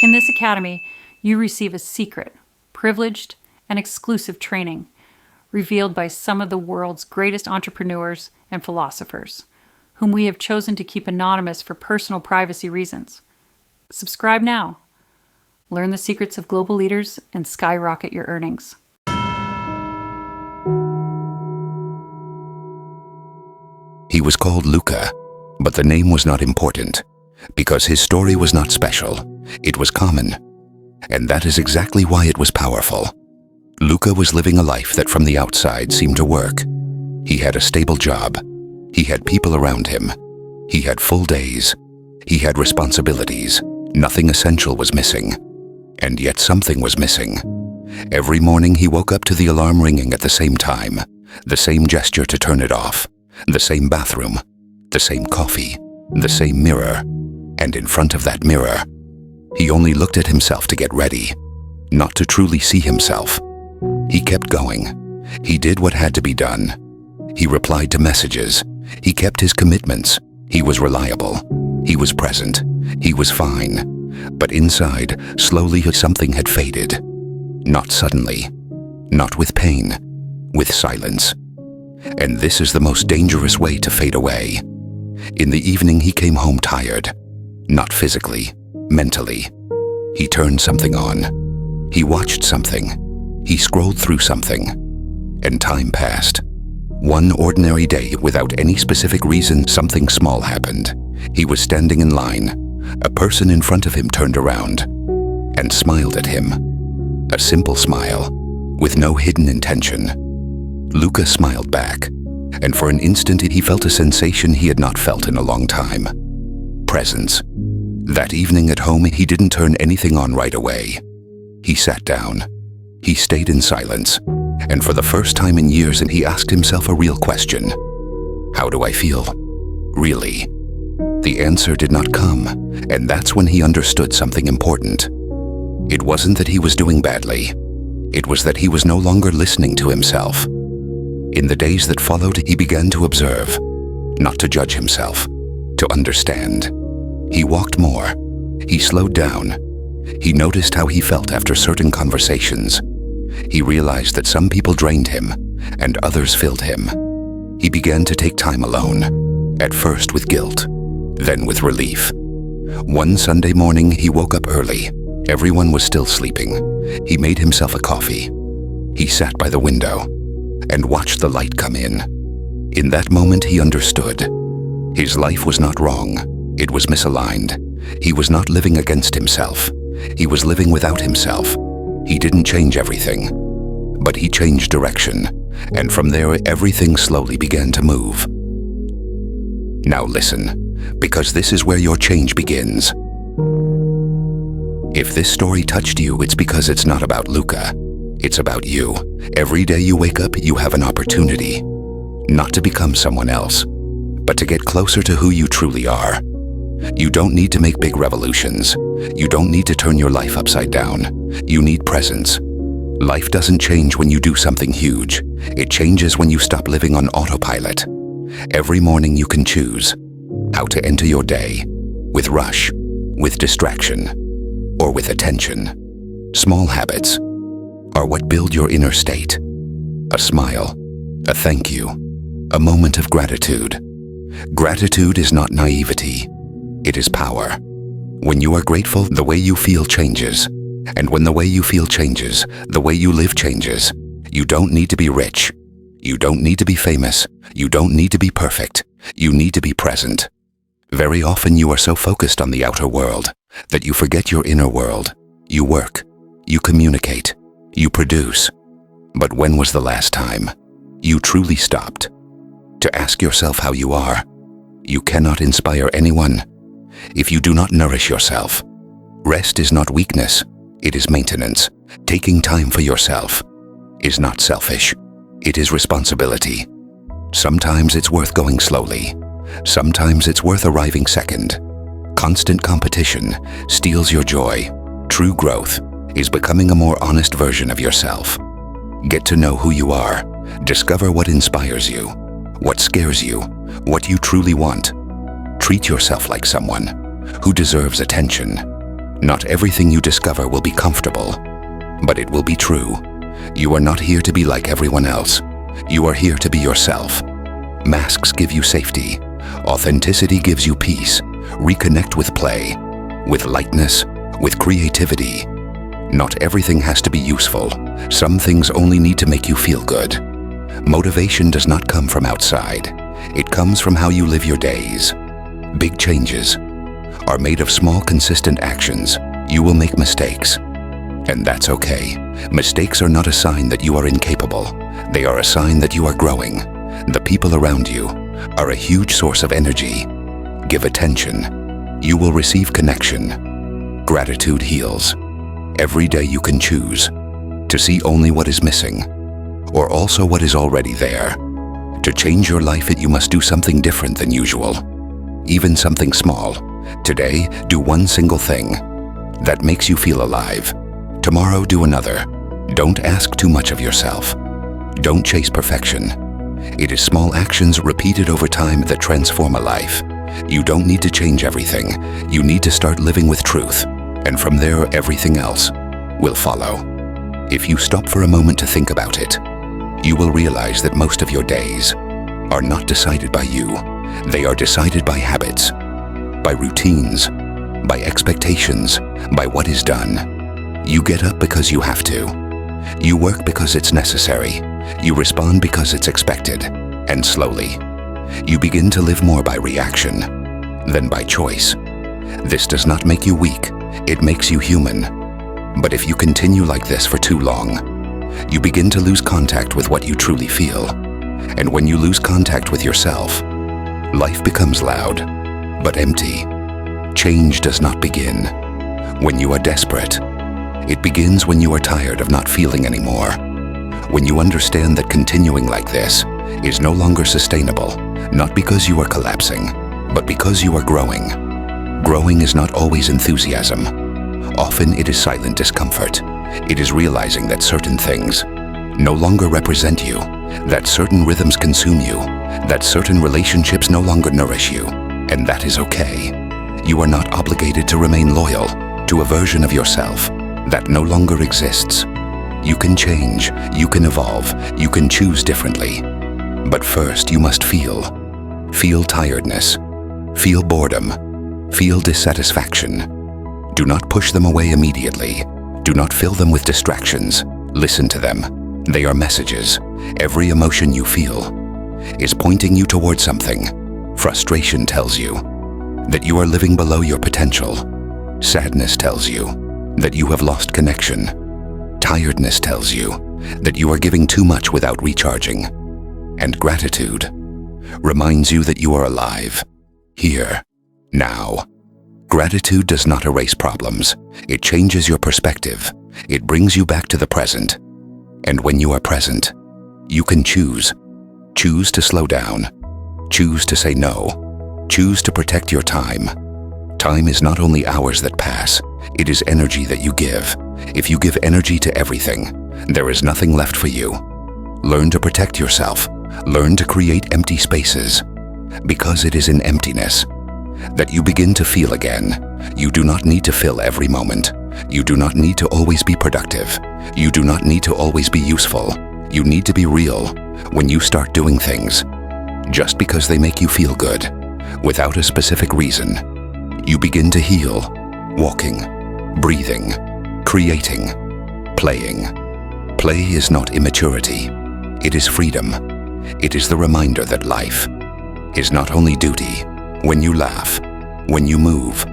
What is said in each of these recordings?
In this academy, you receive a secret, privileged, and exclusive training revealed by some of the world's greatest entrepreneurs and philosophers, whom we have chosen to keep anonymous for personal privacy reasons. Subscribe now. Learn the secrets of global leaders and skyrocket your earnings. He was called Luca, but the name was not important, because his story was not special. It was common, and that is exactly why it was powerful. Luca was living a life that from the outside seemed to work. He had a stable job. He had people around him. He had full days. He had responsibilities. Nothing essential was missing. And yet something was missing. Every morning he woke up to the alarm ringing at the same time, the same gesture to turn it off, the same bathroom, the same coffee, the same mirror. And in front of that mirror, he only looked at himself to get ready, not to truly see himself. He kept going. He did what had to be done. He replied to messages. He kept his commitments. He was reliable. He was present. He was fine. But inside, slowly something had faded. Not suddenly. Not with pain. With silence. And this is the most dangerous way to fade away. In the evening he came home tired. Not physically, mentally. He turned something on. He watched something. He scrolled through something. And time passed. One ordinary day, without any specific reason, something small happened. He was standing in line. A person in front of him turned around and smiled at him. A simple smile, with no hidden intention. Luca smiled back, and for an instant he felt a sensation he had not felt in a long time. Presence. That evening at home, he didn't turn anything on right away. He sat down. He stayed in silence, and for the first time in years, he asked himself a real question. How do I feel? Really? The answer did not come, and that's when he understood something important. It wasn't that he was doing badly. It was that he was no longer listening to himself. In the days that followed, he began to observe, not to judge himself, to understand. He walked more. He slowed down. He noticed how he felt after certain conversations. He realized that some people drained him, and others filled him. He began to take time alone, at first with guilt, then with relief. One Sunday morning, he woke up early. Everyone was still sleeping. He made himself a coffee. He sat by the window and watched the light come in. In that moment, he understood. His life was not wrong. It was misaligned. He was not living against himself. He was living without himself. He didn't change everything, but he changed direction, and from there everything slowly began to move. Now listen, because this is where your change begins. If this story touched you, it's because it's not about Luca. It's about you. Every day you wake up, you have an opportunity, not to become someone else, but to get closer to who you truly are. You don't need to make big revolutions. You don't need to turn your life upside down. You need presence. Life doesn't change when you do something huge. It changes when you stop living on autopilot. Every morning you can choose how to enter your day, with rush, with distraction, or with attention. Small habits are what build your inner state. A smile, a thank you, a moment of gratitude. Gratitude is not naivety. It is power. When you are grateful, the way you feel changes. And when the way you feel changes, the way you live changes. You don't need to be rich. You don't need to be famous. You don't need to be perfect. You need to be present. Very often you are so focused on the outer world that you forget your inner world. You work. You communicate. You produce. But when was the last time you truly stopped to ask yourself how you are? You cannot inspire anyone if you do not nourish yourself. Rest is not weakness, it is maintenance. Taking time for yourself is not selfish, it is responsibility. Sometimes it's worth going slowly. Sometimes it's worth arriving second. Constant competition steals your joy. True growth is becoming a more honest version of yourself. Get to know who you are. Discover what inspires you, what scares you, what you truly want. Treat yourself like someone who deserves attention, Not everything you discover will be comfortable, but it will be true. You are not here to be like everyone else. You are here to be yourself. Masks give you safety. Authenticity gives you peace. Reconnect with play, with lightness, with creativity. Not everything has to be useful. Some things only need to make you feel good. Motivation does not come from outside. It comes from how you live your days. Big changes are made of small, consistent actions. You will make mistakes, and that's okay. Mistakes are not a sign that you are incapable. They are a sign that you are growing. The people around you are a huge source of energy. Give attention. You will receive connection. Gratitude heals. Every day you can choose to see only what is missing, or also what is already there. To change your life, you must do something different than usual. Even something small. Today, do one single thing that makes you feel alive. Tomorrow, do another. Don't ask too much of yourself. Don't chase perfection. It is small actions repeated over time that transform a life. You don't need to change everything. You need to start living with truth, and from there, everything else will follow. If you stop for a moment to think about it, you will realize that most of your days are not decided by you. They are decided by habits, by routines, by expectations, by what is done. You get up because you have to. You work because it's necessary. You respond because it's expected. And slowly, you begin to live more by reaction than by choice. This does not make you weak. It makes you human. But if you continue like this for too long, you begin to lose contact with what you truly feel. And when you lose contact with yourself, life becomes loud, but empty. Change does not begin when you are desperate. It begins when you are tired of not feeling anymore. When you understand that continuing like this is no longer sustainable, not because you are collapsing, but because you are growing. Growing is not always enthusiasm. Often it is silent discomfort. It is realizing that certain things no longer represent you, that certain rhythms consume you, that certain relationships no longer nourish you, and that is okay. You are not obligated to remain loyal to a version of yourself that no longer exists. You can change, you can evolve, you can choose differently. But first you must feel. Feel tiredness, feel boredom, feel dissatisfaction. Do not push them away immediately. Do not fill them with distractions. Listen to them. They are messages. Every emotion you feel is pointing you toward something. Frustration tells you that you are living below your potential. Sadness tells you that you have lost connection. Tiredness tells you that you are giving too much without recharging. And gratitude reminds you that you are alive, here, now. Gratitude does not erase problems. It changes your perspective. It brings you back to the present. And when you are present, you can choose. Choose to slow down. Choose to say no. Choose to protect your time. Time is not only hours that pass, it is energy that you give. If you give energy to everything, there is nothing left for you. Learn to protect yourself. Learn to create empty spaces. Because it is in emptiness that you begin to feel again. You do not need to fill every moment. You do not need to always be productive. You do not need to always be useful. You need to be real when you start doing things just because they make you feel good, without a specific reason. You begin to heal, walking, breathing, creating, playing. Play is not immaturity. It is freedom. It is the reminder that life is not only duty. When you laugh, when you move,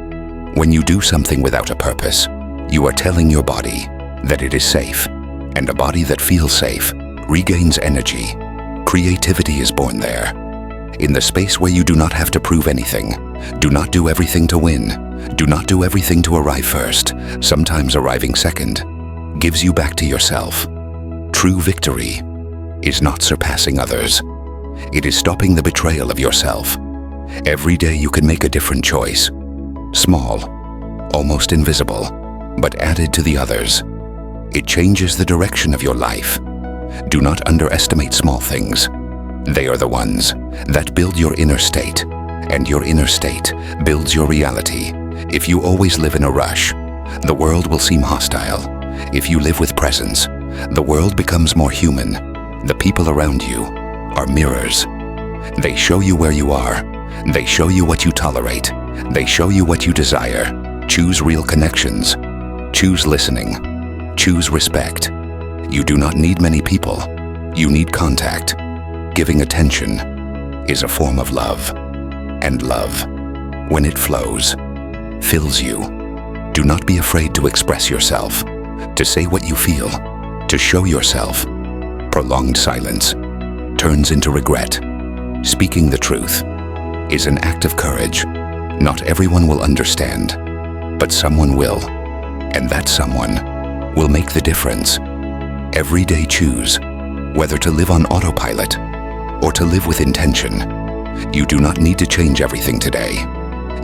when you do something without a purpose, you are telling your body that it is safe, and a body that feels safe regains energy. Creativity is born there. In the space where you do not have to prove anything, do not do everything to win, do not do everything to arrive first. Sometimes arriving second gives you back to yourself. True victory is not surpassing others. It is stopping the betrayal of yourself. Every day you can make a different choice. Small, almost invisible, but added to the others. It changes the direction of your life. Do not underestimate small things. They are the ones that build your inner state, and your inner state builds your reality. If you always live in a rush, the world will seem hostile. If you live with presence, the world becomes more human. The people around you are mirrors. They show you where you are. They show you what you tolerate. They show you what you desire. Choose real connections. Choose listening. Choose respect. You do not need many people. You need contact. Giving attention is a form of love. And love, when it flows, fills you. Do not be afraid to express yourself, to say what you feel, to show yourself. Prolonged silence turns into regret. Speaking the truth is an act of courage. Not everyone will understand, but someone will. And that someone will make the difference. Every day choose whether to live on autopilot or to live with intention. You do not need to change everything today.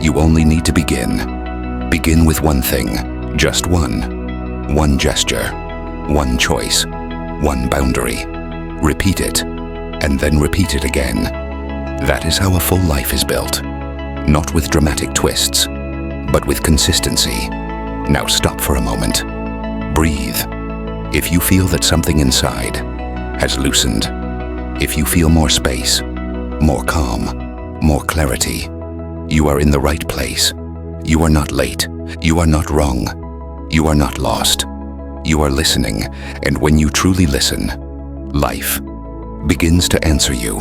You only need to begin. Begin with one thing, just one. One gesture, one choice, one boundary. Repeat it, and then repeat it again. That is how a full life is built. Not with dramatic twists, but with consistency. Now stop for a moment. Breathe. If you feel that something inside has loosened, if you feel more space, more calm, more clarity, you are in the right place. You are not late. You are not wrong. You are not lost. You are listening, and when you truly listen, life begins to answer you.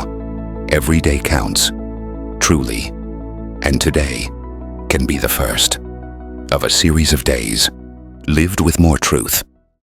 Every day counts, truly, and today can be the first of a series of days lived with more truth,